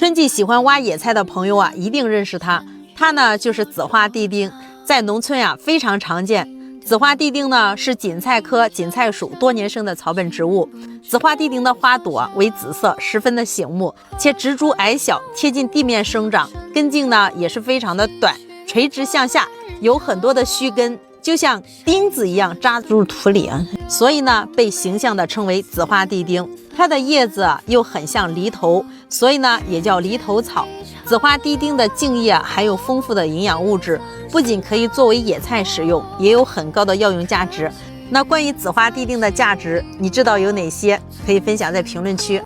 春季喜欢挖野菜的朋友啊，一定认识它。它呢就是紫花地丁，在农村啊非常常见。紫花地丁呢是堇菜科堇菜属多年生的草本植物。紫花地丁的花朵为紫色，十分的醒目，且植株矮小，贴近地面生长，根茎呢也是非常的短，垂直向下，有很多的须根，就像钉子一样扎入土里啊，所以呢被形象的称为紫花地丁。它的叶子又很像梨头，所以呢也叫梨头草。紫花地丁的茎叶含有丰富的营养物质，不仅可以作为野菜使用，也有很高的药用价值。那关于紫花地丁的价值，你知道有哪些？可以分享在评论区。